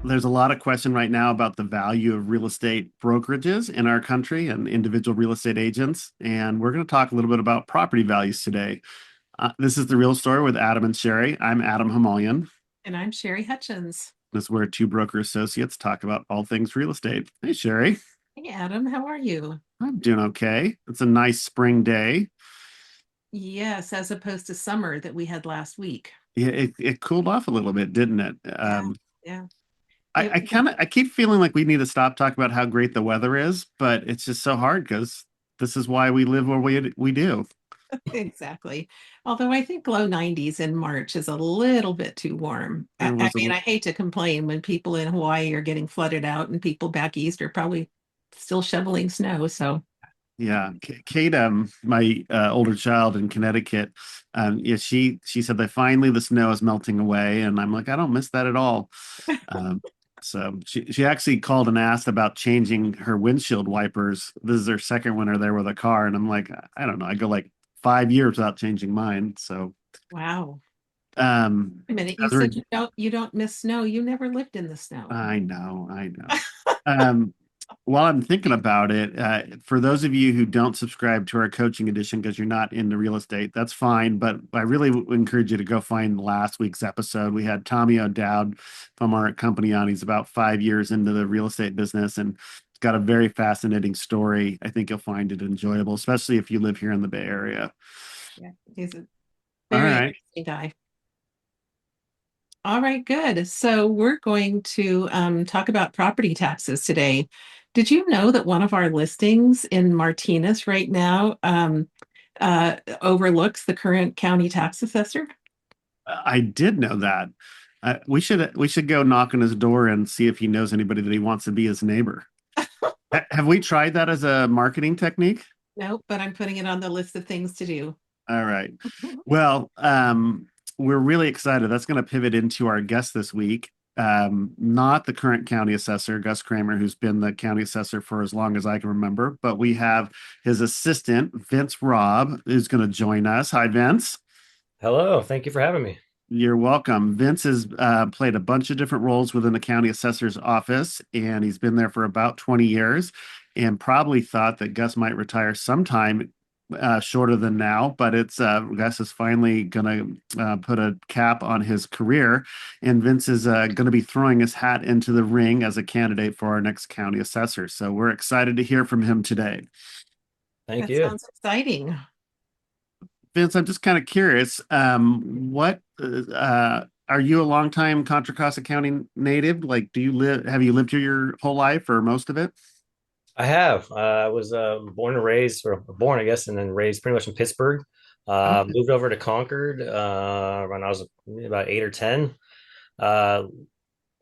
There's a lot of question right now about the value of real estate brokerages in our country and individual real estate agents. And we're going to talk a little bit about property values today. This is The Real Story with Adam and Sherry. I'm Adam Hamalian. And I'm Sherry Hutchens. This is where two broker associates talk about all things real estate. Hey, Sherry. Hey, Adam, how are you? I'm doing okay. It's a nice spring day. Yes, as opposed to summer that we had last week. Yeah, it cooled off a little bit, didn't it? Yeah, yeah. I kind of I keep feeling like we need to stop talking about how great the weather is, but it's just so hard because this is why we live where we do. Exactly. Although I think low 90s in March is a little bit too warm. I, There I was a mean, I hate to complain when people in Hawaii are getting flooded out and people back east are probably still shoveling snow. So, Yeah, Kate, my older child in Connecticut, yeah, she said that finally the snow is melting away, and I'm like, I don't miss that at all. Um, so she actually called and asked about changing her windshield wipers. This is her second winter there with a car, and I'm like, I don't know. I go like 5 years without changing mine. So, wow. um, A minute, you as we're said you don't miss snow. You never lived in the snow. I know. Um, while I'm thinking about it, for those of you who don't subscribe to our coaching edition because you're not into real estate, that's fine. But I really encourage you to go find last week's episode. We had Tommy O'Dowd from our company on. He's about 5 years into the real estate business and it's got a very fascinating story. I think you'll find it enjoyable, especially if you live here in the Bay Area. Yeah, he's a All very right. interesting guy. All right, good. So we're going to talk about property taxes today. Did you know that one of our listings in Martinez right now overlooks the current county tax assessor? I did know that. We should go knock on his door and see if he knows anybody that he wants to be his neighbor. Have we tried that as a marketing technique? No, but I'm putting it on the list of things to do. All right. Well, we're really excited. That's going to pivot into our guest this week. Not the current county assessor, Gus Kramer, who's been the county assessor for as long as I can remember, but we have his assistant, Vince Robb, who's going to join us. Hi, Vince. Hello, thank you for having me. You're welcome. Vince has played a bunch of different roles within the county assessor's office, and he's been there for about 20 years and probably thought that Gus might retire sometime shorter than now, but it's Gus is finally going to put a cap on his career, and Vince is going to be throwing his hat into the ring as a candidate for our next county assessor. So we're excited to hear from him today. Thank That you. sounds exciting. Vince, I'm just kind of curious, what are you a longtime Contra Costa County native? Like, have you lived here your whole life or most of it? I have. I was born and raised, or born, I guess, and then raised pretty much in Pittsburgh. Okay. Moved over to Concord when I was about 8 or 10. Uh,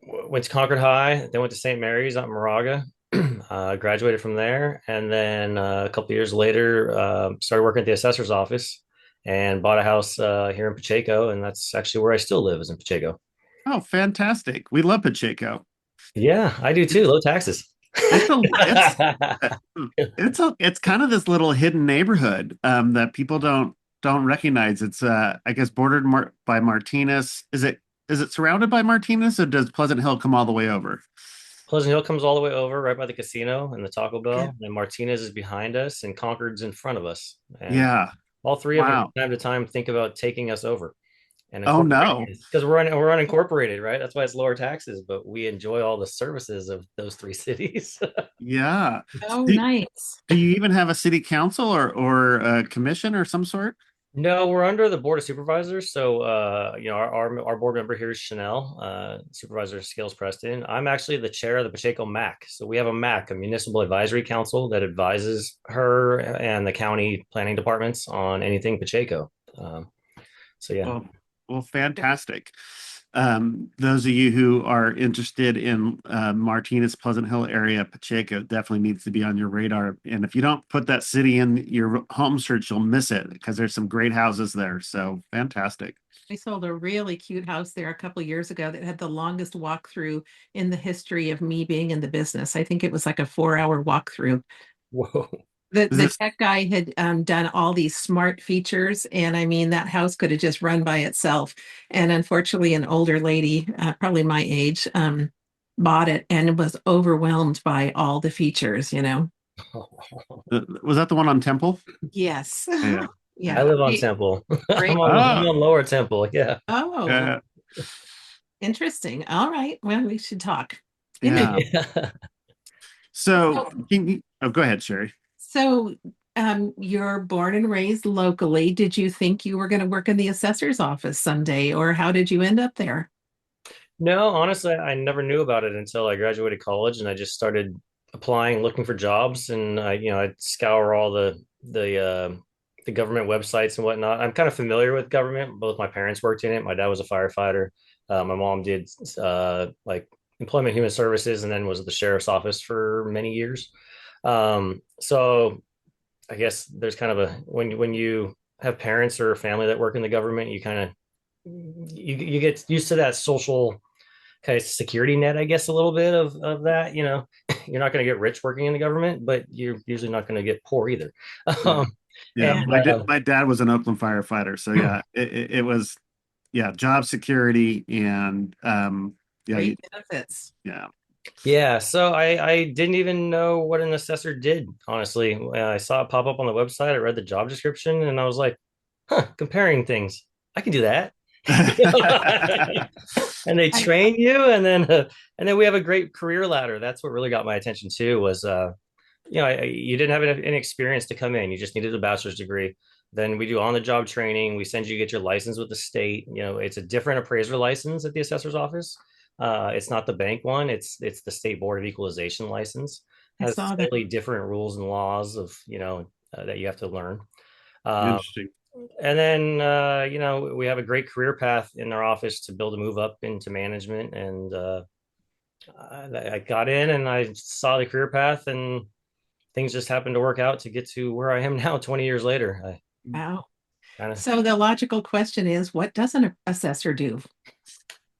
went to Concord High, then went to St. Mary's out in Moraga. Graduated from there, and then a couple years later, started working at the assessor's office and bought a house here in Pacheco, and that's actually where I still live, is in Pacheco. Oh, fantastic. We love Pacheco. Yeah, I do too. Low taxes. It's a it's kind of this little hidden neighborhood that people don't recognize. It's I guess bordered by Martinez. Is it surrounded by Martinez, or does Pleasant Hill come all the way over? Pleasant Hill comes all the way over right by the casino and the Taco Okay. Bell. And Martinez is behind us, and Concord's in front of us. And Yeah. all three of them Wow. from time to time think about taking us over and Oh incorporating no. us because we're unincorporated, right? That's why it's lower taxes, but we enjoy all the services of those three cities. Yeah. Oh, Do, nice. do you even have a city council or a commission or some sort? No, we're under the board of supervisors. So, our board member here is Chanel, supervisor Scales Preston. I'm actually the chair of the Pacheco MAC. So we have a MAC, a municipal advisory council that advises her and the county planning departments on anything Pacheco. So yeah. Well, well, fantastic. Those of you who are interested in Martinez, Pleasant Hill area, Pacheco definitely needs to be on your radar. And if you don't put that city in your home search, you'll miss it because there's some great houses there. So fantastic. I sold a really cute house there a couple years ago that had the longest walkthrough in the history of me being in the business. I think it was like a 4 hour walkthrough. Whoa. The Is the this tech guy had done all these smart features, and I mean that house could have just run by itself. And unfortunately, an older lady, probably my age, bought it and was overwhelmed by all the features, you know. Was that the one on Temple? Yes. Yeah. I Yeah. live on Great, Temple. I'm great. I'm Oh, on Lower Temple. Yeah. Oh, yeah. interesting. All right. Well, we should talk. Yeah. Yeah. So, So, oh, go ahead, Sherry. so you're born and raised locally. Did you think you were going to work in the assessor's office someday, or how did you end up there? No, honestly, I never knew about it until I graduated college, and I just started applying, looking for jobs, and I'd scour all the government websites and whatnot. I'm kind of familiar with government. Both my parents worked in it. My dad was a firefighter. My mom did like employment human services, and then was at the sheriff's office for many years. So I guess there's kind of a when you have parents or a family that work in the government, you kind of you get used to that social kind of security net, I guess, a little bit of that. You're not going to get rich working in the government, but you're usually not going to get poor either. Yeah. Um, Yeah. Yeah, My dad was an Oakland firefighter. So yeah, it was, yeah, job security and, yeah, great benefits. yeah. yeah, so I didn't even know what an assessor did, honestly. I saw it pop up on the website. I read the job description and I was like, huh, comparing things. I can do that. And they I, train you, and then we have a great career ladder. That's what really got my attention too. Was you didn't have any experience to come in. You just needed a bachelor's degree. Then we do on the job training. We send you get your license with the state. It's a different appraiser license at the assessor's office. It's not the bank one. It's the state board of equalization license. I Has saw that. slightly different rules and laws of that you have to learn. Um, Interesting. and then we have a great career path in our office to build a move up into management. And I got in and I saw the career path, and things just happened to work out to get to where I am now 20 years later. I Wow. kind of So the logical question is, what does an assessor do?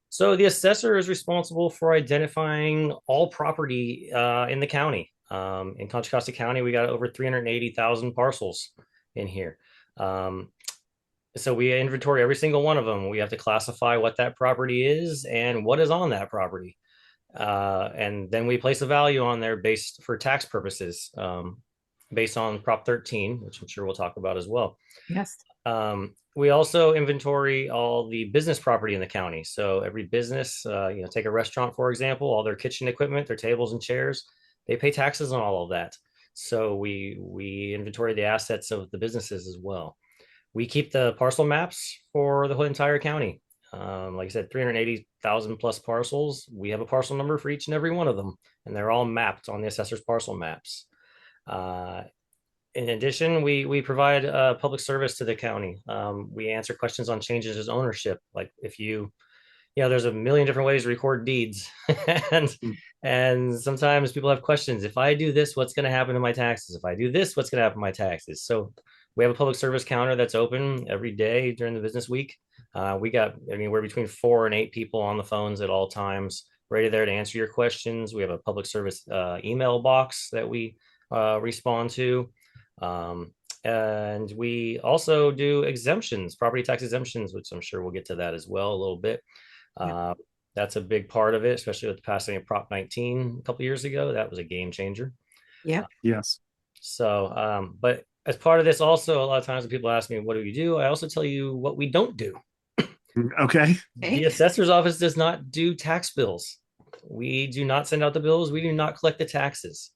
So the assessor is responsible for identifying all property in the county. In Contra Costa County, we got over 380,000 parcels in here. Um, so we inventory every single one of them. We have to classify what that property is and what is on that property. And then we place a value on there based for tax purposes, based on Prop 13, which I'm sure we'll talk about as well. Yes. We also inventory all the business property in the county. So every business, take a restaurant, for example, all their kitchen equipment, their tables and chairs, they pay taxes on all of that. So we inventory the assets of the businesses as well. We keep the parcel maps for the whole entire county. Like I said, 380,000 plus parcels. We have a parcel number for each and every one of them, and they're all mapped on the assessor's parcel maps. Uh, in addition, we provide public service to the county. We answer questions on changes in ownership. Like if there's a million different ways to record deeds, and Mm. and sometimes people have questions. If I do this, what's going to happen to my taxes? If I do this, what's going to happen to my taxes? So we have a public service counter that's open every day during the business week. We're between 4 and 8 people on the phones at all times, ready there to answer your questions. We have a public service email box that we respond to. And we also do exemptions, property tax exemptions, which I'm sure we'll get to that as well a little bit. Yep. Uh, that's a big part of it, especially with the passing of Prop 19 a couple years ago. That was a game changer. Yep. Yes. But as part of this, also, a lot of times when people ask me, what do you do? I also tell you what we don't do. Okay. The Okay. assessor's office does not do tax bills. We do not send out the bills. We do not collect the taxes.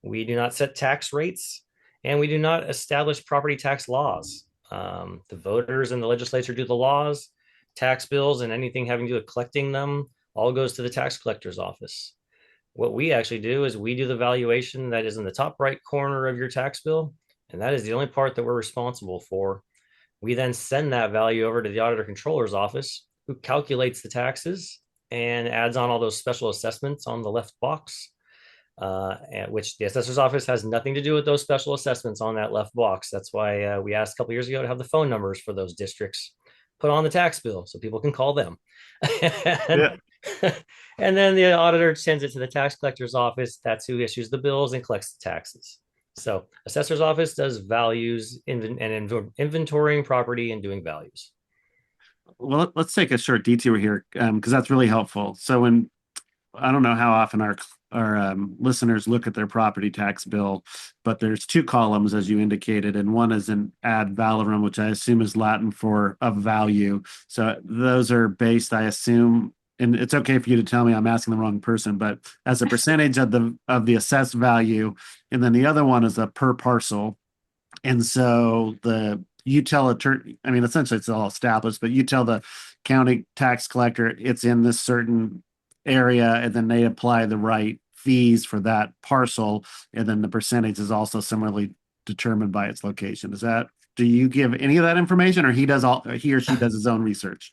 We do not set tax rates, and we do not establish property tax laws. The voters and the legislature do the laws, tax bills, and anything having to do with collecting them all goes to the tax collector's office. What we actually do is we do the valuation that is in the top right corner of your tax bill, and that is the only part that we're responsible for. We then send that value over to the auditor controller's office, who calculates the taxes and adds on all those special assessments on the left box, which the assessor's office has nothing to do with those special assessments on that left box. That's why we asked a couple years ago to have the phone numbers for those districts put on the tax bill so people can call them. and, Yeah. and then the auditor sends it to the tax collector's office. That's who issues the bills and collects the taxes. So assessor's office does values and inventorying property and doing values. Well, let's take a short detour here because that's really helpful. So when I don't know how often our listeners look at their property tax bill, but there's two columns as you indicated, and one is an ad valorem, which I assume is Latin for of value. So those are based, I assume, and it's okay for you to tell me I'm asking the wrong person, but as a percentage of the assessed value, and then the other one is a per parcel. And so you tell attorney, I mean, essentially it's all established, but you tell the county tax collector it's in this certain area, and then they apply the right fees for that parcel, and then the percentage is also similarly determined by its location. Do you give any of that information, or he or she does his own research?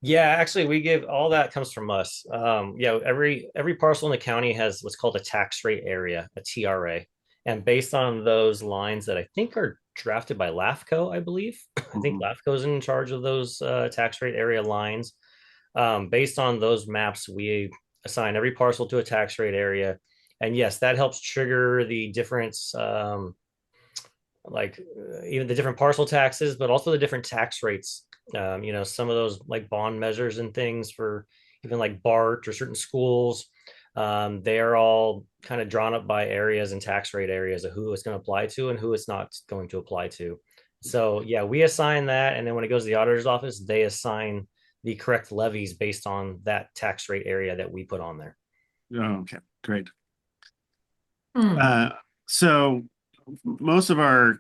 Yeah, actually, we give all that comes from us. Yeah, every parcel in the county has what's called a tax rate area, a TRA, and based on those lines that I think are drafted by LAFCO, I believe. I think Mhm. LAFCO is in charge of those tax rate area lines. Based on those maps, we assign every parcel to a tax rate area, and yes, that helps trigger the difference. Even the different parcel taxes, but also the different tax rates. Some of those like bond measures and things for even like BART or certain schools, they are all kind of drawn up by areas and tax rate areas of who it's going to apply to and who it's not going to apply to. So yeah, we assign that, and then when it goes to the auditor's office, they assign the correct levies based on that tax rate area that we put on there. Oh, okay, great. Hmm. Uh, so most of our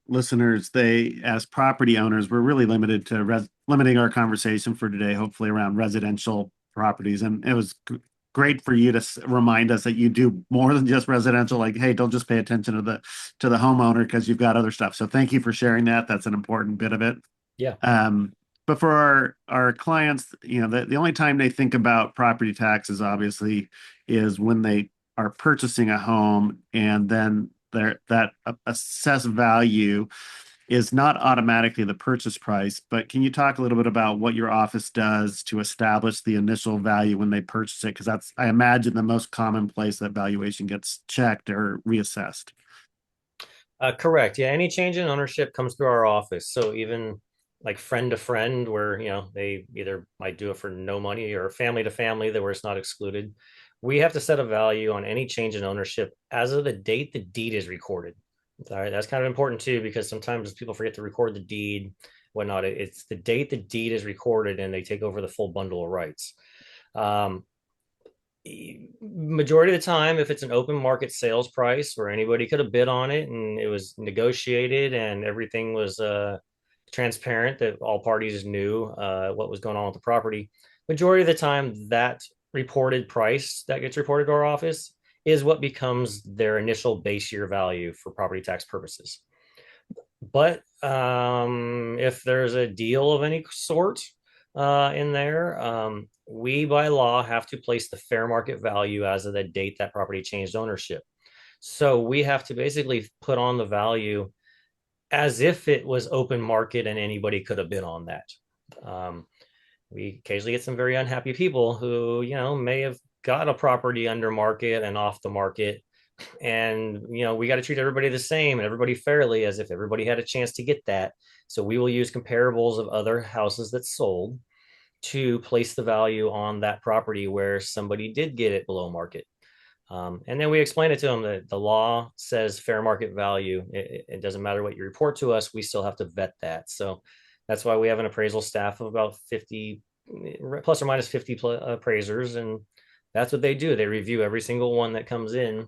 listeners, they, as property owners, we're really limited to limiting our conversation for today, hopefully around residential properties. And it was great for you to remind us that you do more than just residential. Like, hey, don't just pay attention to the homeowner because you've got other stuff. So thank you for sharing that. That's an important bit of it. Yeah. But for our clients, the only time they think about property taxes, obviously, is when they are purchasing a home, and then that assessed value is not automatically the purchase price. But can you talk a little bit about what your office does to establish the initial value when they purchase it? Because that's, I imagine, the most common place that valuation gets checked or reassessed. Correct. Yeah, any change in ownership comes through our office. So even like friend to friend, where they either might do it for no money, or family to family, that where it's not excluded. We have to set a value on any change in ownership as of the date the deed is recorded. All right, that's kind of important too, because sometimes people forget to record the deed, whatnot. It's the date the deed is recorded, and they take over the full bundle of rights. Um, Majority of the time, if it's an open market sales price where anybody could have bid on it and it was negotiated and everything was transparent, that all parties knew what was going on with the property, majority of the time that reported price that gets reported to our office is what becomes their initial base year value for property tax purposes. But if there's a deal of any sort in there, we by law have to place the fair market value as of the date that property changed ownership. So we have to basically put on the value as if it was open market and anybody could have bid on that. Um, we occasionally get some very unhappy people who, may have got a property under market and off the market, and we got to treat everybody the same and everybody fairly, as if everybody had a chance to get that. So we will use comparables of other houses that sold to place the value on that property where somebody did get it below market. And then we explain it to them that the law says fair market value. It doesn't matter what you report to us, we still have to vet that. So that's why we have an appraisal staff of about 50 plus or minus 50 appraisers, and that's what they do. They review every single one that comes in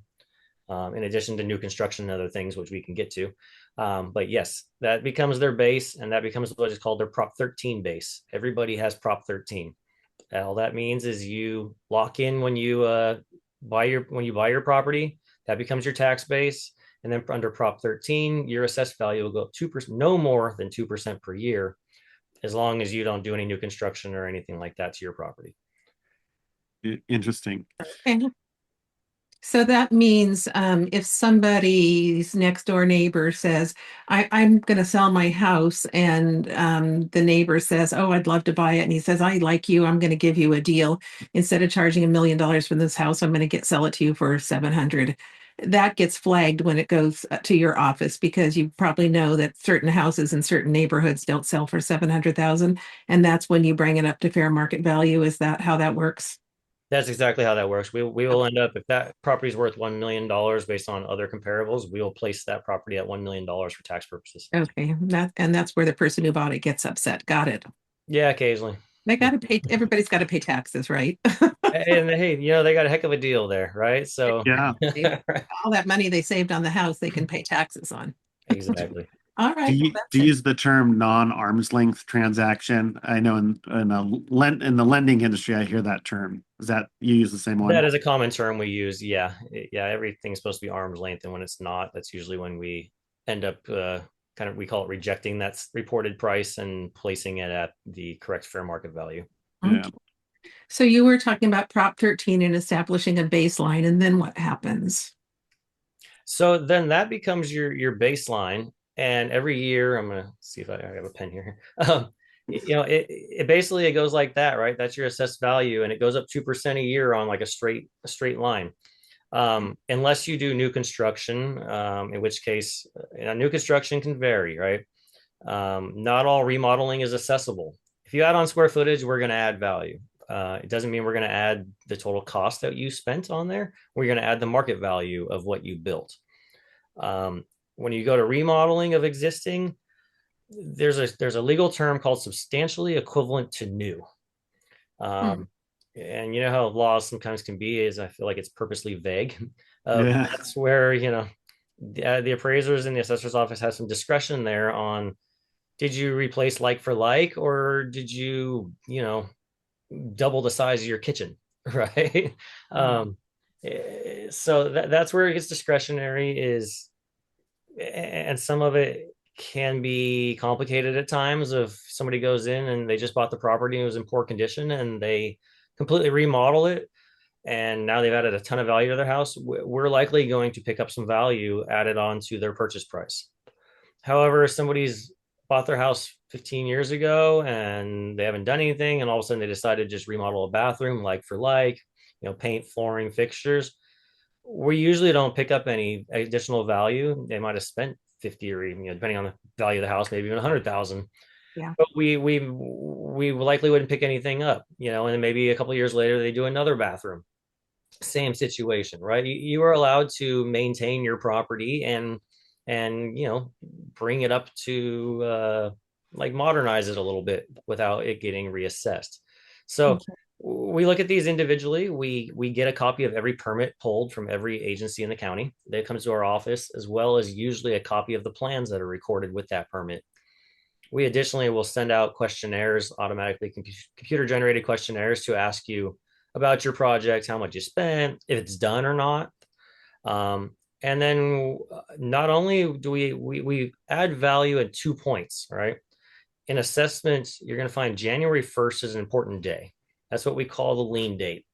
addition to new construction and other things, which we can get to. But yes, that becomes their base, and that becomes what is called their Prop 13 base. Everybody has Prop 13. All that means is you lock in when you buy your property. That becomes your tax base, and then under Prop 13, your assessed value will go up 2%, no more than 2% per year, as long as you don't do any new construction or anything like that to your property. Interesting. Okay. So that means if somebody's next door neighbor says, I'm going to sell my house, and the neighbor says, oh, I'd love to buy it. And he says, I like you. I'm going to give you a deal. Instead of charging $1 million for this house, I'm going to sell it to you for 700. That gets flagged when it goes to your office, because you probably know that certain houses in certain neighborhoods don't sell for 700,000. And that's when you bring it up to fair market value. Is that how that works? That's exactly how that works. We will end up, if that property is worth $1 million based on other comparables, we will place that property at $1 million for tax purposes. Okay, that's where the person who bought it gets upset. Got it. Yeah, occasionally. They got to pay. Everybody's got to pay taxes, right? And hey, they got a heck of a deal there, right? So Yeah. All that money they saved on the house, they can pay taxes on. exactly. All Do right. Well, you that's do you it. use the term non-arm's length transaction? I know in the lending industry, I hear that term. Is that you use the same That one? is a common term we use. Yeah. Yeah. Everything's supposed to be arm's length. And when it's not, that's usually when we end up kind of, we call it rejecting that reported price and placing it at the correct fair market value. Yeah. Okay. So you were talking about Prop 13 and establishing a baseline, and then what happens? So then that becomes your baseline. And every year, I'm gonna see if I have a pen here. It basically it goes like that, right? That's your assessed value, and it goes up 2% a year on like a straight line. Unless you do new construction, in which case, new construction can vary, right? Not all remodeling is accessible. If you add on square footage, we're going to add value. It doesn't mean we're going to add the total cost that you spent on there. We're going to add the market value of what you built. When you go to remodeling of existing, there's a legal term called substantially equivalent to new. Hmm. And you know how laws sometimes can be is I feel like it's purposely vague. Yeah. That's where the appraisers in the assessor's office has some discretion there on did you replace like for like or did double the size of your kitchen, right? um, so that's where it gets discretionary is, and some of it can be complicated at times if somebody goes in and they just bought the property and it was in poor condition and they completely remodel it and now they've added a ton of value to their house. We're likely going to pick up some value added on to their purchase price. However, if somebody's bought their house 15 years ago and they haven't done anything, and all of a sudden they decide to just remodel a bathroom like for like, paint, flooring, fixtures, we usually don't pick up any additional value. They might have spent 50 or even, depending on the value of the house, maybe even 100,000. Yeah. But we likely wouldn't pick anything up, and then maybe a couple of years later they do another bathroom. Same situation, right? You are allowed to maintain your property and bring it up to like modernize it a little bit without it getting reassessed. So Okay. we look at these individually. We get a copy of every permit pulled from every agency in the county that comes to our office, as well as usually a copy of the plans that are recorded with that permit. We additionally will send out questionnaires, automatically computer generated questionnaires to ask you about your project, how much you spent, if it's done or not. And then not only do we add value at 2 points, right? In assessments, you're going to find January 1st is an important day. That's what we call the lien date.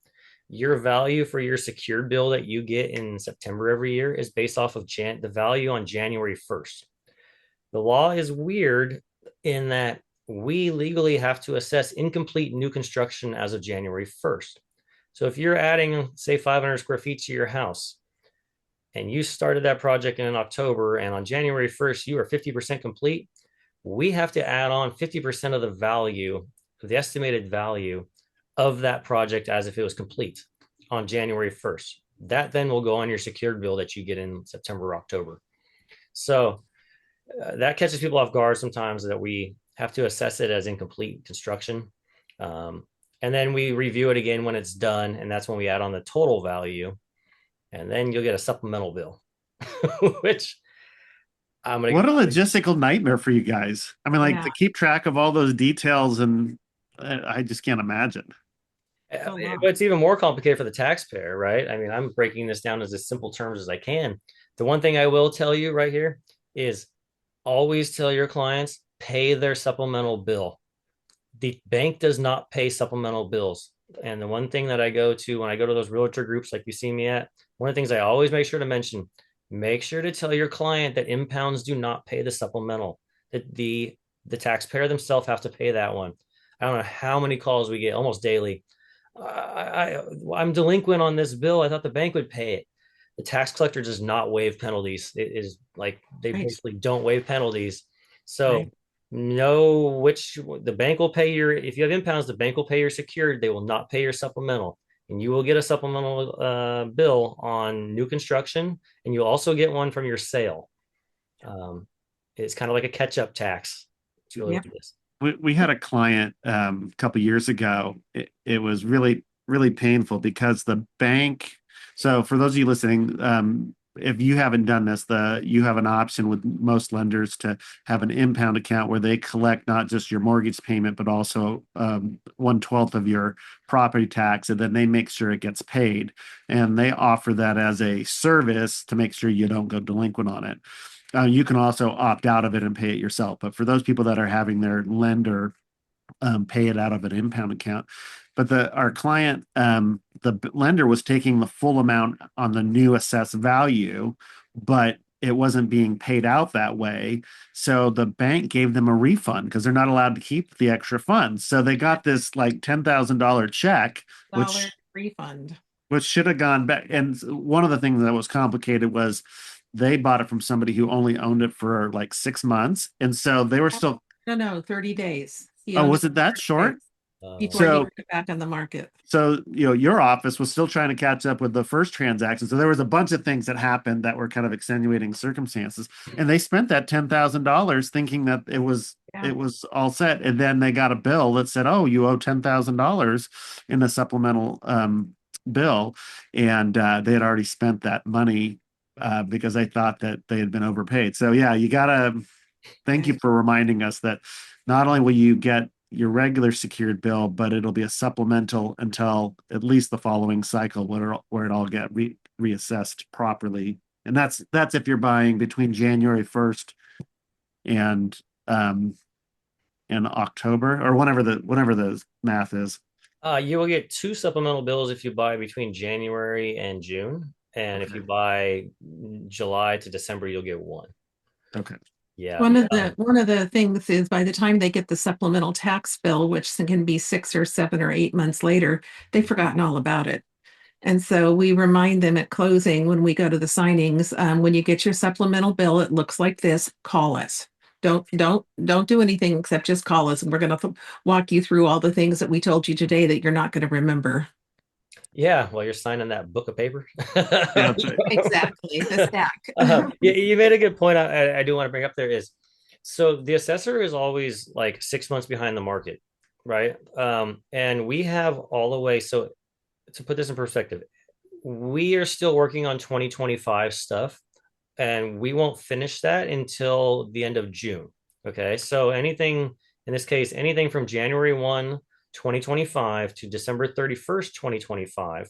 Your value for your secured bill that you get in September every year is based off of the value on January 1st. The law is weird in that we legally have to assess incomplete new construction as of January 1st. So if you're adding, say, 500 square feet to your house and you started that project in October and on January 1st, you are 50% complete, we have to add on 50% of the value, the estimated value of that project as if it was complete on January 1st. That then will go on your secured bill that you get in September or October. So that catches people off guard sometimes that we have to assess it as incomplete construction. And then we review it again when it's done. And that's when we add on the total value. And then you'll get a supplemental bill, which I'm going What a to. logistical nightmare for you guys. I mean, like Yeah. to keep track of all those details, and I just can't imagine. It's a lot. But it's even more complicated for the taxpayer, right? I mean, I'm breaking this down as simple terms as I can. The one thing I will tell you right here is always tell your clients pay their supplemental bill. The bank does not pay supplemental bills. And the one thing that I go to when I go to those realtor groups like you see me at, one of the things I always make sure to mention, make sure to tell your client that impounds do not pay the supplemental, that the taxpayer themselves have to pay that one. I don't know how many calls we get almost daily. I'm delinquent on this bill. I thought the bank would pay it. The tax collector does not waive penalties. It is like they Right. basically don't waive penalties. So Right. know which the bank will pay your, if you have impounds, the bank will pay your secured. They will not pay your supplemental. and you will get a supplemental bill on new construction, and you'll also get one from your sale. Um, it's kind of like a catch-up tax. It's really Yep. what it is. We had a client a couple years ago. It was really painful because the bank. So for those of you listening, if you haven't done this, you have an option with most lenders to have an impound account where they collect not just your mortgage payment but also 1/12 of your property tax, and then they make sure it gets paid. And they offer that as a service to make sure you don't go delinquent on it. You can also opt out of it and pay it yourself. But for those people that are having their lender pay it out of an impound account, but our client, the lender was taking the full amount on the new assessed value, but it wasn't being paid out that way. So the bank gave them a refund because they're not allowed to keep the extra funds. So they got this like $10,000 check, Dollar refund. which should have gone back. And one of the things that was complicated was they bought it from somebody who only owned it for like 6 months. And so they were still, No, 30 days. He oh, owned was it it that for 30 short? days before he So, put it back on the market. your office was still trying to catch up with the first transaction. So there was a bunch of things that happened that were kind of extenuating circumstances. And they spent that $10,000 thinking that Yeah. it was all set. And then they got a bill that said, oh, you owe $10,000 in a supplemental bill. And they had already spent that money because they thought that they had been overpaid. So yeah, you gotta thank you for reminding us that not only will you get your regular secured bill, but it'll be a supplemental until at least the following cycle where it all get reassessed properly. And that's if you're buying between January 1st and um and October, or whenever the math is. You will get two supplemental bills if you buy between January and June. And if Okay. you buy July to December, you'll get one. Okay. Yeah. One of the things is by the time they get the supplemental tax bill, which can be 6 or 7 or 8 months later, they've forgotten all about it. And so we remind them at closing when we go to the signings, when you get your supplemental bill, it looks like this, call us. Don't do anything except just call us, and we're going to walk you through all the things that we told you today that you're not going to remember. Yeah. While you're signing that book of paper. Yeah, that's right. Exactly, the stack. You made a good point. I do want to bring up there is so the assessor is always like 6 months behind the market, right? And we have all the way. So to put this in perspective, we are still working on 2025 stuff, and we won't finish that until the end of June. Okay. So anything in this case, anything from January 1, 2025 to December 31st, 2025,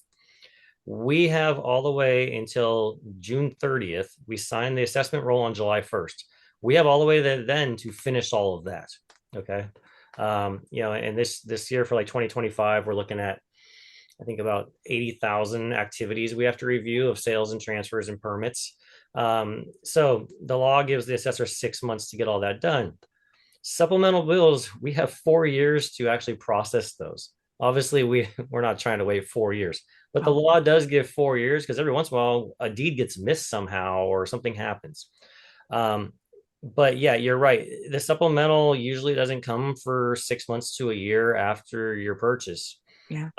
we have all the way until June 30th. We sign the assessment roll on July 1st. We have all the way then to finish all of that. Okay. And this year for like 2025, we're looking at I think about 80,000 activities we have to review of sales and transfers and permits. So the law gives the assessor 6 months to get all that done. Supplemental bills, we have 4 years to actually process those. Obviously, we're not trying to wait 4 years, but the law does give 4 years because every once in a while a deed gets missed somehow or something happens. But yeah, you're right. The supplemental usually doesn't come for 6 months to a year after your purchase. Yeah.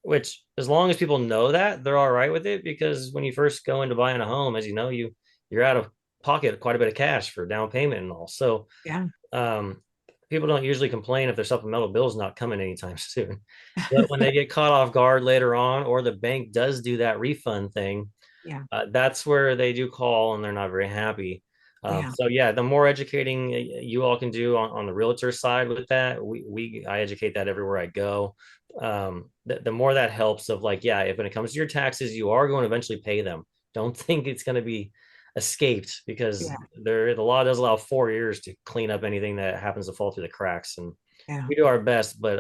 Which as long as people know that, they're all right with it, because when you first go into buying a home, as you know, you're out of pocket quite a bit of cash for down payment and all. So Yeah. people don't usually complain if their supplemental bill is not coming anytime soon. But when they get caught off guard later on, or the bank does do that refund thing, Yeah. that's where they do call and they're not very happy. Yeah. So yeah, the more educating you all can do on the realtor side with that, I educate that everywhere I go. The more that helps of like, yeah, if when it comes to your taxes, you are going to eventually pay them. Don't think it's going to be escaped, because Yeah. the law does allow 4 years to clean up anything that happens to fall through the cracks, and Yeah. we do our best. But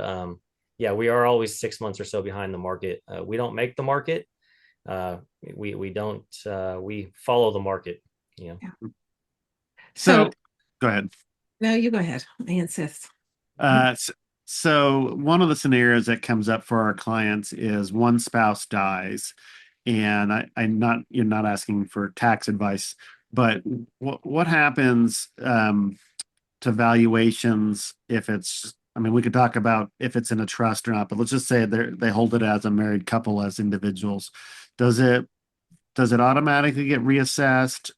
yeah, we are always 6 months or so behind the market. We don't make the market. We don't we follow the market. You know. Yeah. So go ahead. No, you go ahead. I insist. So one of the scenarios that comes up for our clients is one spouse dies, and you're not asking for tax advice, but what happens to valuations if it's I mean, we could talk about if it's in a trust or not, but let's just say they hold it as a married couple, as individuals. Does it does it automatically get reassessed?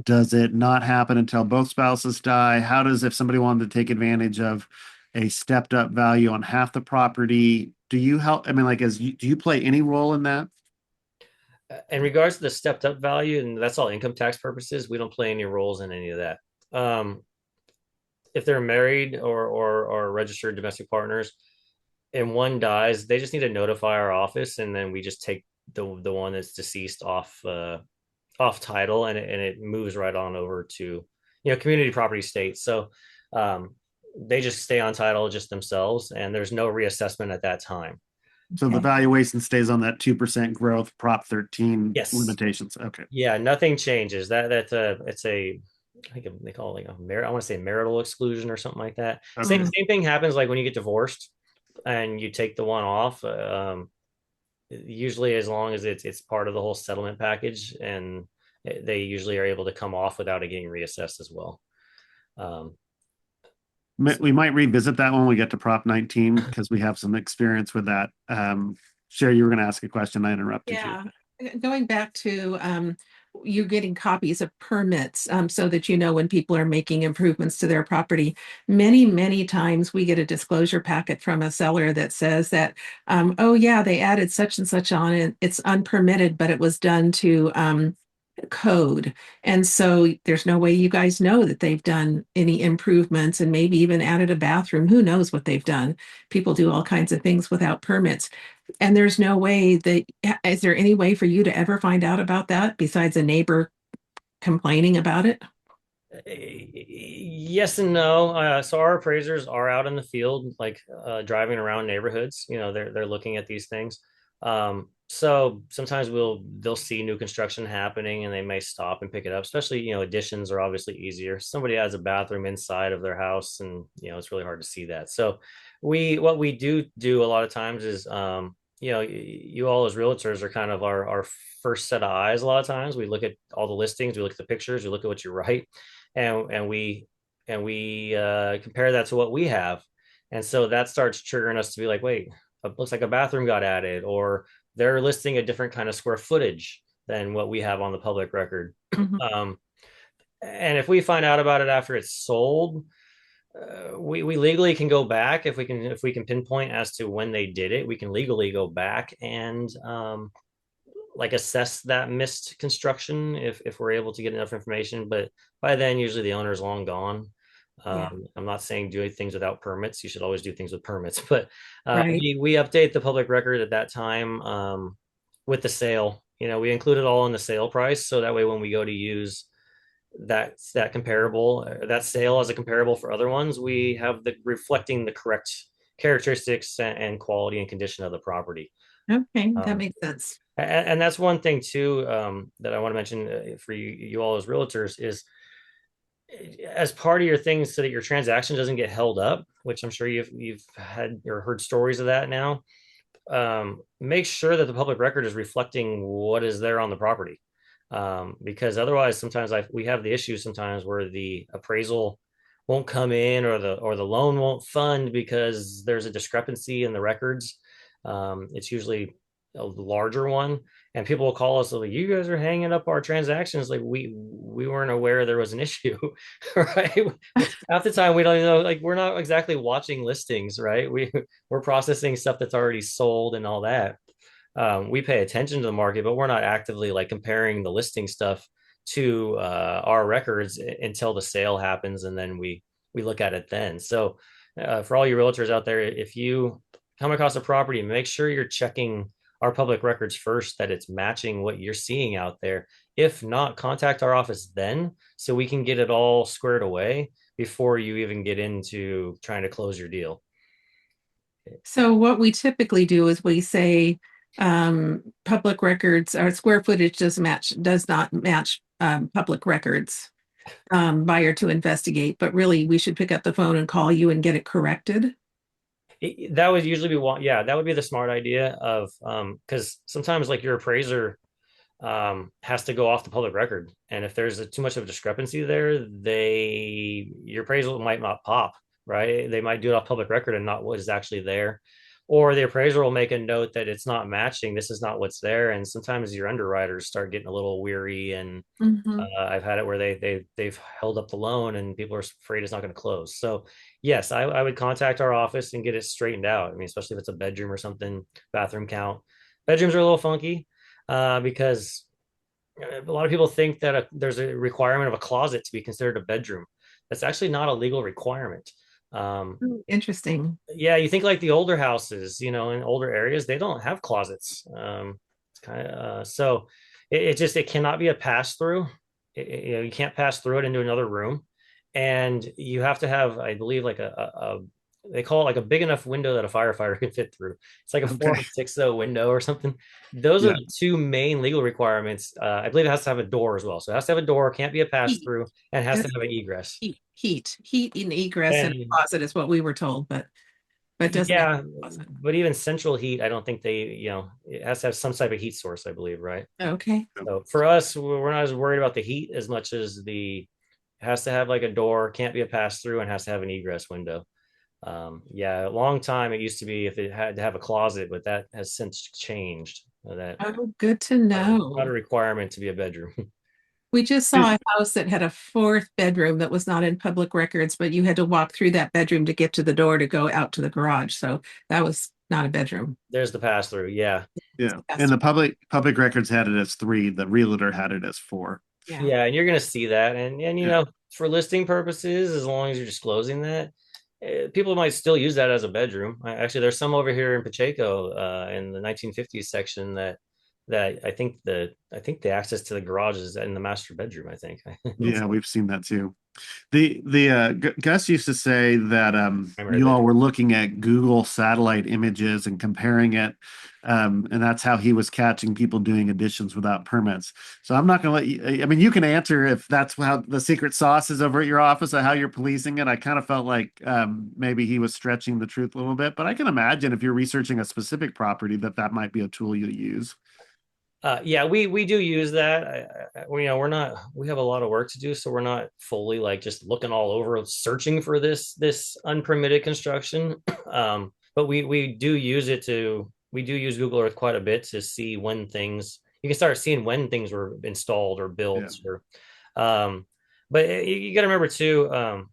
Does it not happen until both spouses die? How does, if somebody wanted to take advantage of a stepped up value on half the property, do you help? I mean, like, do you play any role in that? In regards to the stepped up value, and that's all income tax purposes, we don't play any roles in any of that. Um, if they're married or registered domestic partners and one dies, they just need to notify our office, and then we just take the one that's deceased off title, and it moves right on over to community property state. So um, they just stay on title just themselves, and there's no reassessment at that time. So the Okay. valuation stays on that 2% growth Prop 13 Yes. limitations. Okay. Yeah, nothing changes. That's a it's a I think they call it like I want to say marital exclusion or something like that. Same Okay. Mhm. same thing happens like when you get divorced and you take the one off. Usually, as long as it's part of the whole settlement package, and they usually are able to come off without it getting reassessed as well. Um, so, We might revisit that when we get to Prop 19 because we have some experience with that. Sherry, you were going to ask a question. I interrupted you. Yeah, going back to you getting copies of permits so that you know when people are making improvements to their property. Many times we get a disclosure packet from a seller that says that, oh yeah, they added such and such on it. It's unpermitted, but it was done to code. And so there's no way you guys know that they've done any improvements and maybe even added a bathroom. Who knows what they've done? People do all kinds of things without permits. And there's no way that, is there any way for you to ever find out about that besides a neighbor complaining about it? yes and no. So our appraisers are out in the field, like driving around neighborhoods. They're looking at these things. So sometimes they'll see new construction happening and they may stop and pick it up. Especially additions are obviously easier. Somebody adds a bathroom inside of their house, and it's really hard to see that. So what we do a lot of times is you all as realtors are kind of our first set of eyes. A lot of times we look at all the listings, we look at the pictures, we look at what you write, and we compare that to what we have, and so that starts triggering us to be like, wait, it looks like a bathroom got added, or they're listing a different kind of square footage than what we have on the public record. Mhm. And if we find out about it after it's sold, we legally can go back if we can pinpoint as to when they did it. We can legally go back and like assess that missed construction if we're able to get enough information. But by then, usually the owner is long gone. Yeah, I'm not saying doing things without permits. You should always do things with permits, but right. we update the public record at that time with the sale. We include it all in the sale price, so that way when we go to use that comparable that sale as a comparable for other ones, we have the reflecting the correct characteristics and quality and condition of the property. Okay, that Um, makes sense. and that's one thing too, that I want to mention for you all as realtors is, as part of your things so that your transaction doesn't get held up, which I'm sure you've had or heard stories of that now. Make sure that the public record is reflecting what is there on the property, because otherwise sometimes we have the issue sometimes where the appraisal won't come in, or the loan won't fund because there's a discrepancy in the records. It's usually a larger one, and people will call us like, you guys are hanging up our transactions, like we weren't aware there was an issue. Right, half the time we don't even know, like we're not exactly watching listings, right? We're processing stuff that's already sold and all that. We pay attention to the market, but we're not actively like comparing the listing stuff to our records until the sale happens, and then we look at it then. So for all you realtors out there, if you come across a property, make sure you're checking our public records first, that it's matching what you're seeing out there. If not, contact our office then so we can get it all squared away before you even get into trying to close your deal. So what we typically do is we say public records or square footage does not match public records, buyer to investigate, but really we should pick up the phone and call you and get it corrected. That would usually be one. Yeah, that would be the smart idea of, because sometimes like your appraiser has to go off the public record, and if there's too much of a discrepancy there, your appraisal might not pop right? They might do it off public record and not what is actually there. Or the appraiser will make a note that it's not matching. This is not what's there. And sometimes your underwriters start getting a little weary. And Mhm. I've had it where they've held up the loan and people are afraid it's not going to close. So yes, I would contact our office and get it straightened out. I mean, especially if it's a bedroom or something, bathroom count. Bedrooms are a little funky because a lot of people think that there's a requirement of a closet to be considered a bedroom. That's actually not a legal requirement. Um, Interesting. yeah, you think like the older houses, in older areas, they don't have closets. It's kind of so it just it cannot be a pass through. You can't pass through it into another room, and you have to have, I believe, like they call it like a big enough window that a firefighter can fit through. It's like a Okay. 4.60 window or something. Those are Yeah. the two main legal requirements. I believe it has to have a door as well. So it has to have a door, can't be a pass Heat. through, and has to Just have an egress. heat in egress and a And closet is what we were told, but it doesn't have yeah, a closet. but even central heat, I don't think it has to have some type of heat source, I believe, right? Okay. So for us, we're not as worried about the heat as much as it has to have like a door, can't be a pass through, and has to have an egress window. Yeah, a long time it used to be if it had to have a closet, but that has since changed. That Oh, good to not a know. requirement to be a bedroom. We just saw a house that had a fourth bedroom that was not in public records, but you had to walk through that bedroom to get to the door to go out to the garage. So that was not a bedroom. There's the pass through. Yeah. Yeah. And That's- the public records had it as 3. The realtor had it as 4. Yeah. Yeah, and you're going to see that, and Yeah. for listing purposes, as long as you're disclosing that, people might still use that as a bedroom. Actually, there's some over here in Pacheco, in the 1950s section that I think the access to the garage is in the master bedroom. I think. Yeah, we've seen that too. Gus used to say that Primary you all bedroom. were looking at Google satellite images and comparing it, and that's how he was catching people doing additions without permits. So I'm not going to let you. I mean, you can answer if that's how the secret sauce is over at your office or how you're policing it. I kind of felt like maybe he was stretching the truth a little bit, but I can imagine if you're researching a specific property that might be a tool you use. Yeah, we do use that. We have a lot of work to do, so we're not fully like just looking all over searching for this unpermitted construction. But we do use Google Earth quite a bit to see when things you can start seeing when things were installed or Yeah. built or but you got to remember too,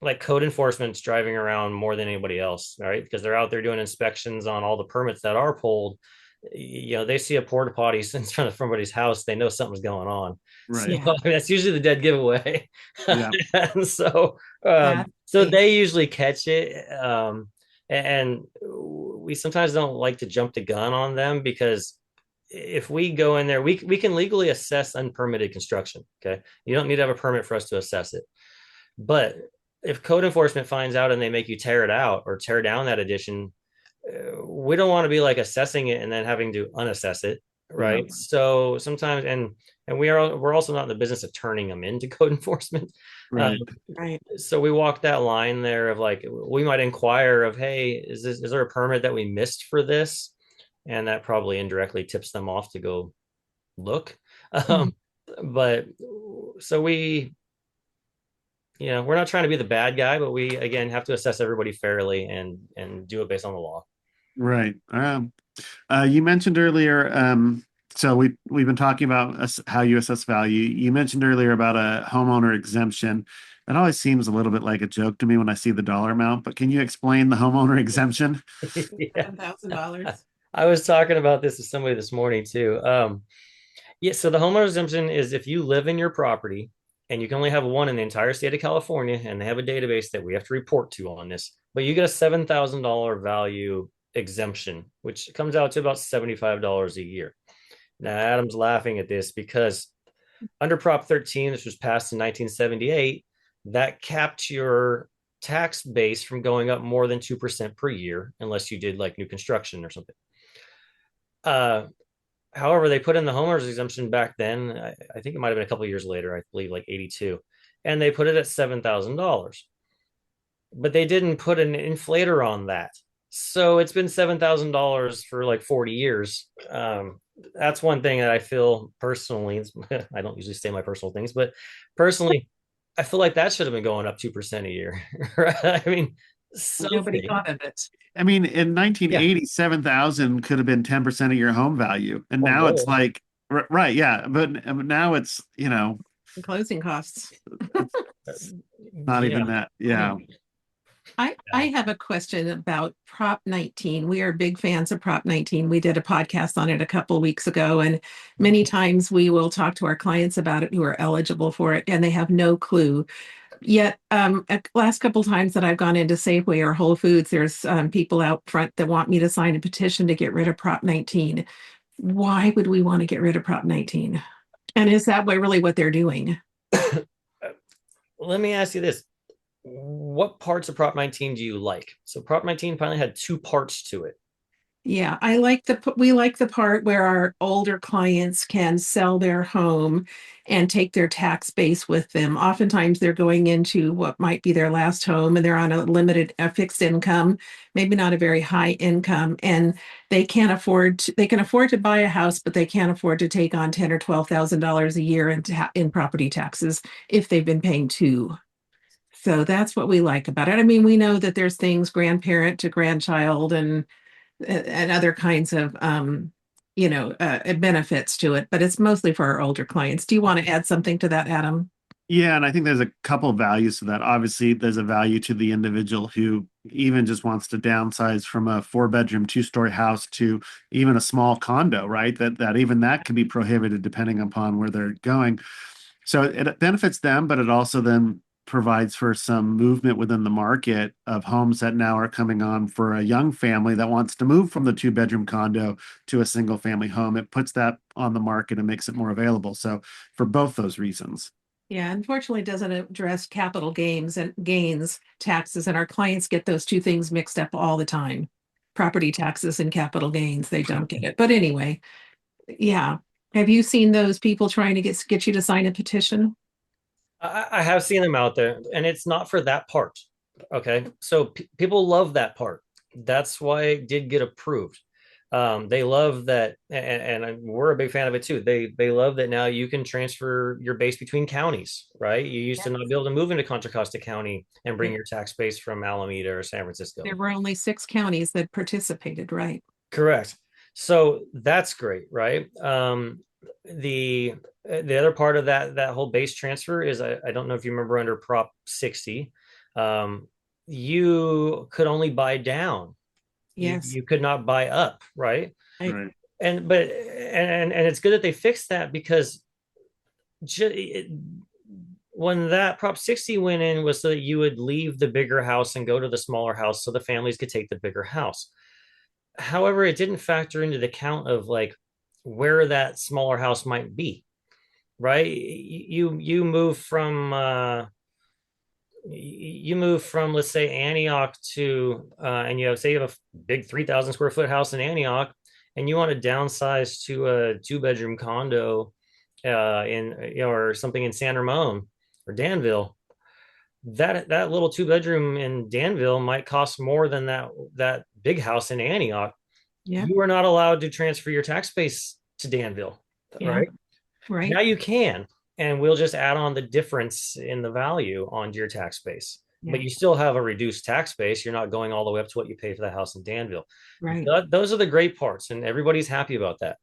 like code enforcement's driving around more than anybody else, right? Because they're out there doing inspections on all the permits that are pulled. They see a porta potty in front of somebody's house, they know something's going on. So Right. Yeah. that's usually the dead giveaway. Yeah. And That's so great. they usually catch it. And we sometimes don't like to jump the gun on them because if we go in there, we can legally assess unpermitted construction. Okay. You don't need to have a permit for us to assess it. But if code enforcement finds out and they make you tear it out or tear down that addition, we don't want to be like assessing it and then having to unassess it, Yeah. right? So sometimes, and we're also not in the business of turning them into code enforcement. Right. Right. So we walk that line there of like we might inquire of, hey, is there a permit that we missed for this? And that probably indirectly tips them off to go look. Mhm. But so we're not trying to be the bad guy, but we again have to assess everybody fairly and do it based on the law. Right. You mentioned earlier, so we've been talking about how you assess value. You mentioned earlier about a homeowner exemption. That always seems a little bit like a joke to me when I see the dollar amount, but can you explain the homeowner exemption? Yeah. $7,000. I was talking about this with somebody this morning too. Yeah, so the homeowner exemption is if you live in your property and you can only have one in the entire state of California, and they have a database that we have to report to on this, but you get a $7,000 value exemption, which comes out to about $75 a year. Now, Adam's laughing at this because under Prop 13, which was passed in 1978, that capped your tax base from going up more than 2% per year, unless you did like new construction or something. Uh, However, they put in the homeowners exemption back then. I think it might have been a couple of years later, I believe like 82, and they put it at $7,000. But they didn't put an inflator on that. So it's been $7,000 for like 40 years. That's one thing that I feel personally. I don't usually say my personal things, but personally, I feel like that should have been going up 2% a year. Right? I mean, Nobody something. thought of it. I mean, in Yeah. 1980, 7,000 could have been 10% of your home value. And Or now it's more. like, right, yeah. But now it's, Closing costs. it's Uh, not even Yeah. that. Yeah. I have a question about Prop 19. We are big fans of Prop 19. We did a podcast on it a couple of weeks ago, and many times we will talk to our clients about it who are eligible for it, and they have no clue. Yet, last couple times that I've gone into Safeway or Whole Foods, there's people out front that want me to sign a petition to get rid of Prop 19. Why would we want to get rid of Prop 19? And is that really what they're doing? Let me ask you this. What parts of Prop 19 do you like? So Prop 19 finally had two parts to it. Yeah, we like the part where our older clients can sell their home and take their tax base with them. Oftentimes they're going into what might be their last home and they're on a fixed income, maybe not a very high income, and they can afford to buy a house, but they can't afford to take on 10 or $12,000 a year in property taxes if they've been paying two. So that's what we like about it. I mean, we know that there's things grandparent to grandchild and other kinds of benefits to it, but it's mostly for our older clients. Do you want to add something to that, Adam? Yeah, and I think there's a couple of values to that. Obviously, there's a value to the individual who even just wants to downsize from a four-bedroom, two-story house to even a small condo, right? That even that can be prohibited depending upon where they're going. So it benefits them, but it also then provides for some movement within the market of homes that now are coming on for a young family that wants to move from the two-bedroom condo to a single family home. It puts that on the market and makes it more available. So for both those reasons. Yeah, unfortunately, it doesn't address capital gains and gains taxes, and our clients get those two things mixed up all the time. Property taxes and capital gains, they don't get it. But anyway, yeah. Have you seen those people trying to get you to sign a petition? I have seen them out there, and it's not for that part. Okay. So people love that part. That's why it did get approved. They love that, and we're a big fan of it too. They love that now you can transfer your base between counties, right? You used to not be able to move into Contra Costa County and bring Yeah. your tax base from Alameda or San There Francisco. were only 6 counties that participated, right? Correct. So that's great, right? The other part of that whole base transfer is I don't know if you remember under Prop 60, you could only buy down. Yes. You could not buy up, right? I, Right. And it's good that they fixed that because it, when that Prop 60 went in was so that you would leave the bigger house and go to the smaller house so the families could take the bigger house. However, it didn't factor into the count of like where that smaller house might be, right? You move from let's say Antioch to and you have say you have a big 3,000 square foot house in Antioch and you want to downsize to a two-bedroom condo or something in San Ramon or Danville. That little two-bedroom in Danville might cost more than that big house in Antioch. yeah, You are not allowed to transfer your tax base to Danville, yeah, right? Now right. you can, and we'll just add on the difference in the value onto your tax base. But Yeah, you still have a reduced tax base. You're not going all the way up to what you pay for the house in Danville. right. Those are the great parts, and everybody's happy about that.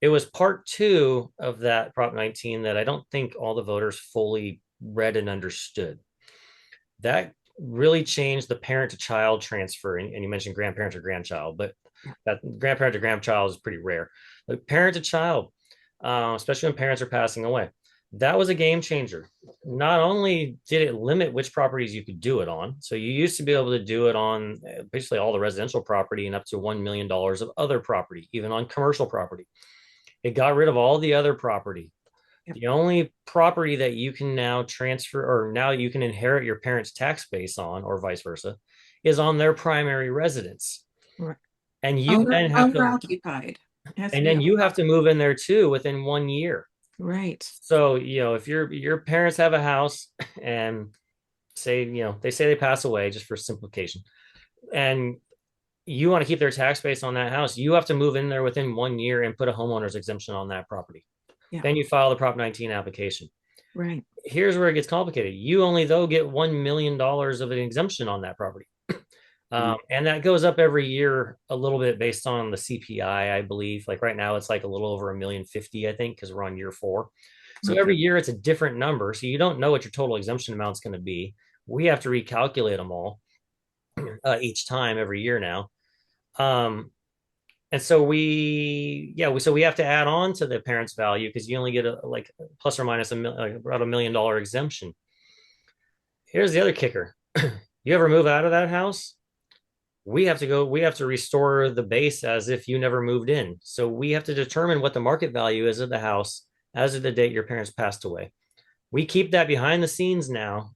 It was part two of that Prop 19 that I don't think all the voters fully read and understood. That really changed the parent to child transfer. And you mentioned grandparent or grandchild, but Yeah. that grandparent to grandchild is pretty rare. But parent to child, especially when parents are passing away, that was a game changer. Not only did it limit which properties you could do it on, so you used to be able to do it on basically all the residential property and up to $1 million of other property, even on commercial property. It got rid of all the other property. Yep. The only property that you can now transfer or now you can inherit your parents' tax base on, or vice versa, is on their primary residence. Right. And you then have Owner to occupied. It has to and be then you have to move in there too within 1 year. right. So, if your parents have a house and say, they say they pass away just for simplification, and you want to keep their tax base on that house, you have to move in there within 1 year and put a homeowner's exemption on that property. Yeah. Then you file the Prop 19 application. Right. Here's where it gets complicated. You only though get $1 million of an exemption on that property. And that goes up every year a little bit based on the CPI, I believe. Like right now, it's like a little over 1,050,000, I think, because we're on year 4. So Okay. every year it's a different number. So you don't know what your total exemption amount is going to be. We have to recalculate them all each time every year now. Um, and so so we have to add on to the parent's value because you only get a like plus or minus like about $1 million exemption. Here's the other kicker. You ever move out of that house? We have to restore the base as if you never moved in. So we have to determine what the market value is of the house as of the date your parents passed away. We keep that behind the scenes now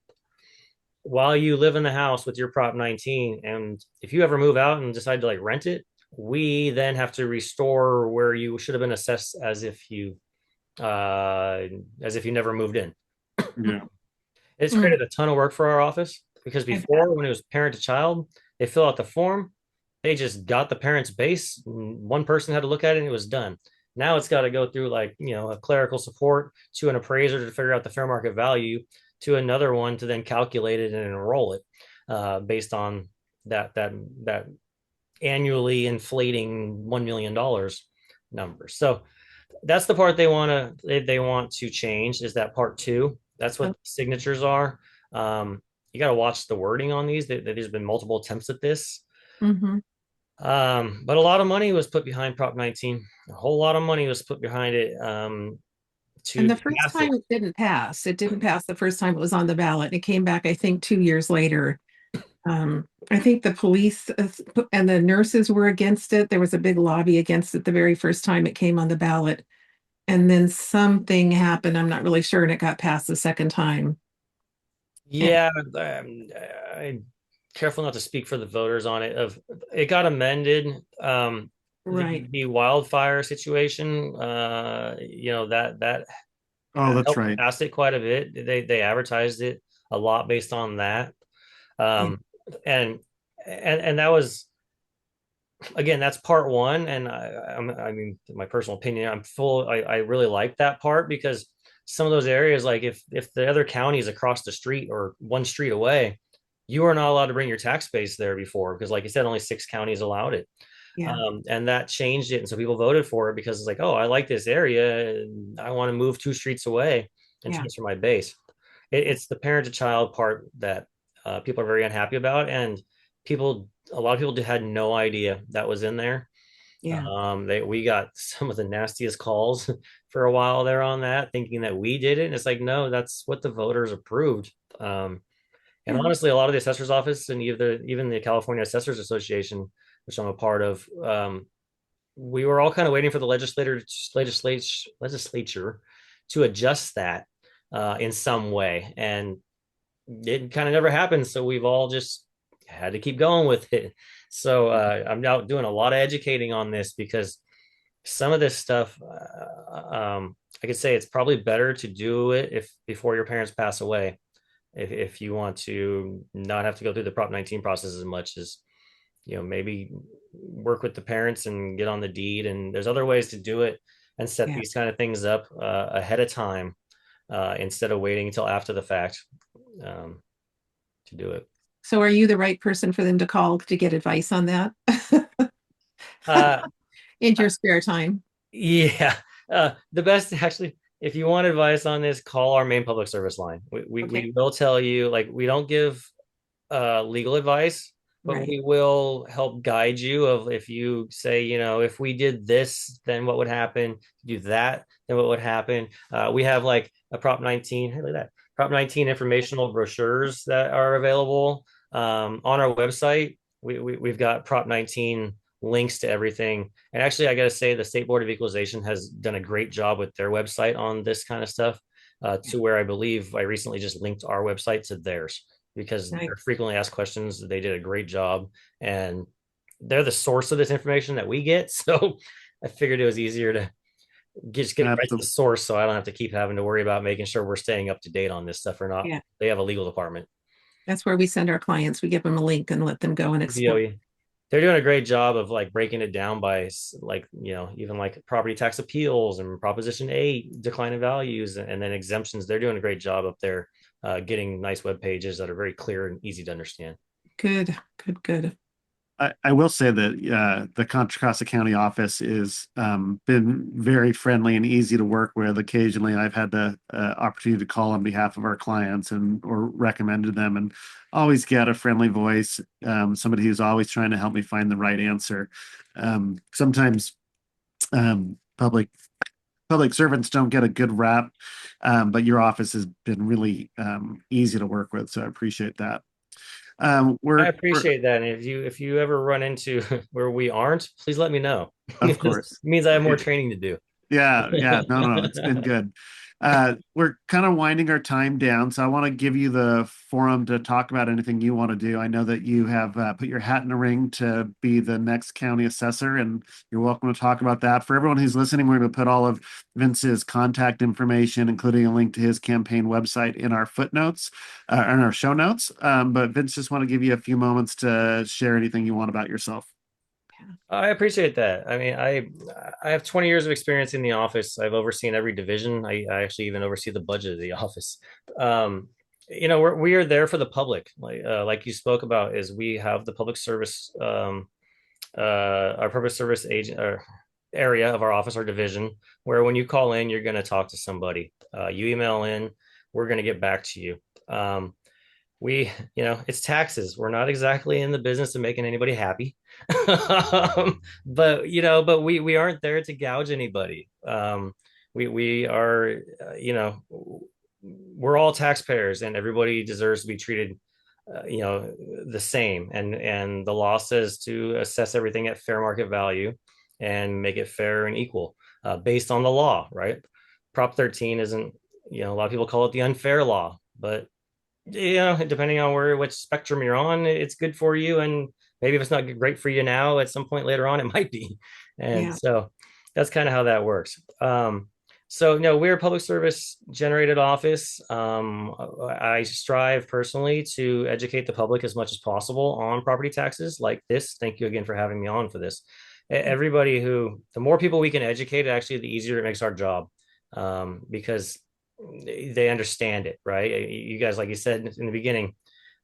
while you live in the house with your Prop 19. And if you ever move out and decide to like rent it, we then have to restore where you should have been assessed uh as if you never moved in. Yeah. It's Mm, created a ton of work for our office because I bet. before, when it was parent to child, they fill out the form, they just got the parent's base. One person had to look at it and it was done. Now it's got to go through like, a clerical support to an appraiser to figure out the fair market value to another one to then calculate it and enroll it based on that annually inflating $1 million number. So that's the part they want to change is that part 2. That's what Oh, signatures are. You got to watch the wording on these. There's been multiple attempts at this. mhm. But a lot of money was put behind Prop 19. A whole lot of money was put behind it And to the first pass it. time it didn't pass. It didn't pass the first time it was on the ballot. It came back, I think, 2 years later. I think the police and the nurses were against it. There was a big lobby against it the very first time it came on the ballot. And then something happened. I'm not really sure. And it got passed the second time. And, Yeah, I'm careful not to speak for the voters on it. Of it got amended. right. The wildfire situation, that Oh, that's helped right. pass it quite a bit. They advertised it a lot based on that. Yeah. Um, and and that was again, that's part 1. And I mean, my personal opinion, I really like that part because some of those areas, like if the other county is across the street or one street away, you are not allowed to bring your tax base there before because, like you said, only 6 counties allowed it. Yeah. And that changed it, and so people voted for it because it's like, oh, I like this area, and I want to move 2 streets away and Yeah. transfer my base. It's the parent to child part that people are very unhappy about, and a lot of people had no idea that was in there. Yeah. We got some of the nastiest calls for a while there on that, thinking that we did it, and it's like, no, that's what the voters approved. And Yeah. honestly, a lot of the assessor's office and even the California Assessors Association, which I'm a part of, we were all kind of waiting for the legislature to adjust that in some way, and it kind of never happened. So we've all just had to keep going with it. So I'm now doing a lot of educating on this because some of this stuff, I could say it's probably better to do it if before your parents pass away, if you want to not have to go through the Prop 19 process as much as maybe work with the parents and get on the deed. And there's other ways to do it and set Yeah. these kind of things up ahead of time instead of waiting until after the fact um, to do it. So are you the right person for them to call to get advice on that Uh, in your spare time? yeah, the best actually. If you want advice on this, call our main public service line. Okay. We will tell you, like, we don't give legal advice, but Right. we will help guide you of if you say, if we did this, then what would happen? Do that, then what would happen? We have like a Prop 19, hey, look at that. Prop 19 informational brochures that are available on our website. We've got Prop 19 links to everything. And actually, I got to say, the State Board of Equalization has done a great job with their website on this kind of stuff Yeah. to where I believe I recently just linked our website to theirs because Nice. they're frequently asked questions. They did a great job, and they're the source of this information that we get. So I figured it was easier to just get it right to the Absolutely. source, so I don't have to keep having to worry about making sure we're staying up to date on this stuff or not. Yeah. They have a legal department. That's where we send our clients. We give them a link and let them go and explore. DOE. they're doing a great job of like breaking it down by like, even like property tax appeals and Proposition 8 decline in values, and then exemptions. They're doing a great job up there, getting nice web pages that are very clear and easy to understand. Good, good, good. I will say that the Contra Costa County office is been very friendly and easy to work with. Occasionally, I've had the opportunity to call on behalf of our clients and or recommended them, and always get a friendly voice, somebody who's always trying to help me find the right answer. Sometimes um, public servants don't get a good rap, but your office has been really easy to work with, so I appreciate that. I We're appreciate that. And if you ever run into where we aren't, please let me know. of This course. means I have more training to do. Yeah, yeah. No, no, no. It's been good. We're kind of winding our time down, so I want to give you the forum to talk about anything you want to do. I know that you have put your hat in the ring to be the next county assessor, and you're welcome to talk about that. For everyone who's listening, we're going to put all of Vince's contact information, including a link to his campaign website, in our footnotes, in our show notes. But Vince, just want to give you a few moments to share anything you want about yourself. I appreciate that. I mean, I have 20 years of experience in the office. I've overseen every division. I actually even oversee the budget of the office. Um, we are there for the public. Like you spoke about, is we have the public service, our public service agent area of our office, our division, where when you call in, you're going to talk to somebody. You email in, we're going to get back to you. It's taxes. We're not exactly in the business of making anybody happy. But we aren't there to gouge anybody. We are, we're all taxpayers, and everybody deserves to be treated, the same. And the law says to assess everything at fair market value and make it fair and equal, based on the law, right? Prop 13 isn't, a lot of people call it the unfair law, but depending on which spectrum you're on, it's good for you. And maybe if it's not great for you now, at some point later on, it might be. And Yeah. so that's kind of how that works. So no, we're a public service generated office. I strive personally to educate the public as much as possible on property taxes like this. Thank you again for having me on for this. The more people we can educate, actually, the easier it makes our job, because they understand it, right? You guys, like you said in the beginning,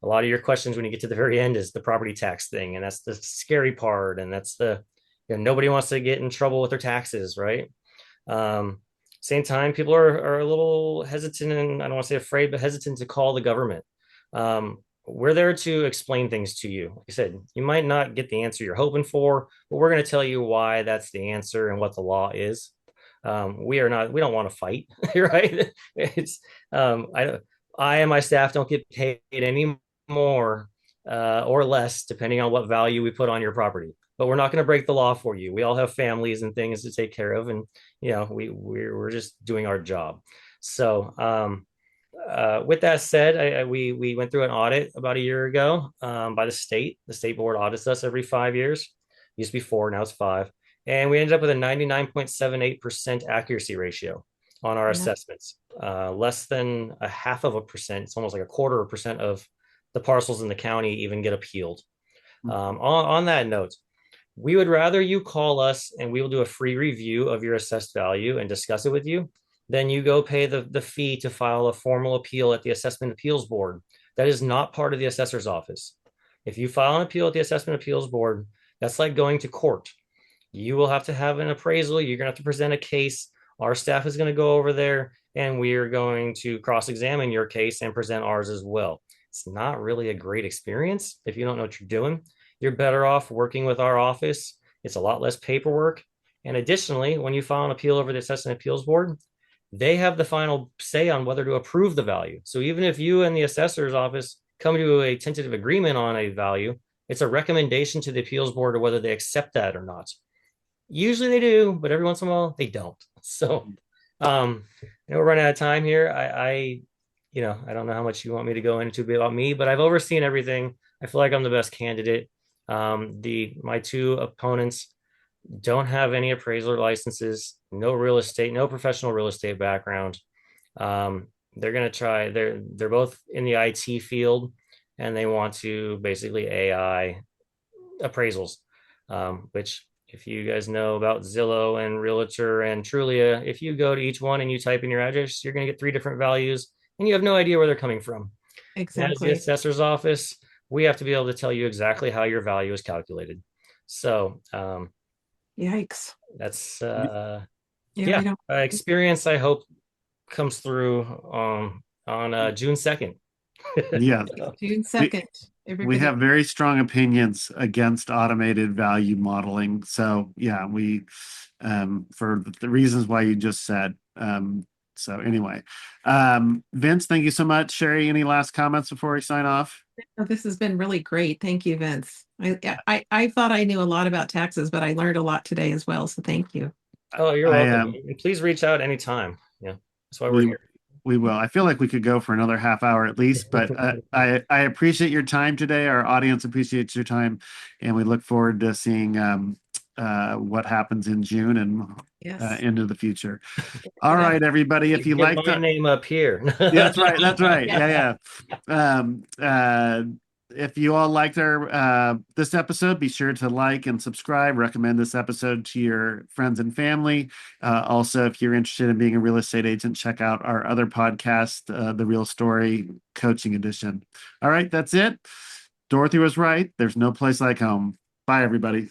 a lot of your questions when you get to the very end is the property tax thing, and that's the scary part, and that's nobody wants to get in trouble with their taxes, right? Um, Same time, people are a little hesitant, and I don't want to say afraid, but hesitant to call the government. We're there to explain things to you. Like I said, you might not get the answer you're hoping for, but we're going to tell you why that's the answer and what the law is. We don't want to fight, right? It's I and my staff don't get paid any more, or less, depending on what value we put on your property, but we're not going to break the law for you. We all have families and things to take care of, and we're just doing our job. So with that said, we went through an audit about a year ago, by the state. The state board audits us every 5 years. Used to be 4, now it's 5. And we ended up with a 99.78% accuracy ratio on our Yeah. assessments. Less than a half of a percent, it's almost like a quarter of a percent of the parcels in the county even get appealed. On that note, we would rather you call us and we will do a free review of your assessed value and discuss it with you. Then you go pay the fee to file a formal appeal at the Assessment Appeals Board. That is not part of the assessor's office. If you file an appeal at the Assessment Appeals Board, that's like going to court. You will have to have an appraisal. You're going to have to present a case. Our staff is going to go over there, and we are going to cross-examine your case and present ours as well. It's not really a great experience if you don't know what you're doing. You're better off working with our office. It's a lot less paperwork. And additionally, when you file an appeal over the Assessment Appeals Board, they have the final say on whether to approve the value. So even if you and the assessor's office come to a tentative agreement on a value, it's a recommendation to the appeals board of whether they accept that or not. Usually they do, but every once in a while they don't. So, we're running out of time here. I don't know how much you want me to go into about me, but I've overseen everything. I feel like I'm the best candidate. My two opponents don't have any appraiser licenses, no real estate, no professional real estate background. They're going to try, they're both in the IT field, and they want to basically AI appraisals, which if you guys know about Zillow and Realtor and Trulia, if you go to each one and you type in your address, you're going to get 3 different values and you have no idea where they're coming from. And as the Exactly. assessor's office, we have to be able to tell you exactly how your value is calculated. So Yikes. that's Yeah, we don't. experience. I hope comes through on June 2nd. Yeah. June We, 2nd. we Everybody. have very strong opinions against automated value modeling. So yeah, we for the reasons why you just said. So anyway, Vince, thank you so much. Sherry, any last comments before we sign off? Oh, this has been really great. Thank you, Vince. I thought I knew a lot about taxes, but I learned a lot today as well. So thank you. Oh, you're I welcome. And please reach out anytime. Yeah, that's why we're we here. we will. I feel like we could go for another half hour at least, but I appreciate your time today. Our audience appreciates your time, and we look forward to seeing what happens in June and Yes. into the future. All Good. right, everybody. If you Get like my to, name up here. yeah, that's right. That's right. Yeah, yeah. If you all liked our this episode, be sure to like and subscribe. Recommend this episode to your friends and family. Also, if you're interested in being a real estate agent, check out our other podcast, The Real Story Coaching Edition. All right, that's it. Dorothy was right. There's no place like home. Bye, everybody.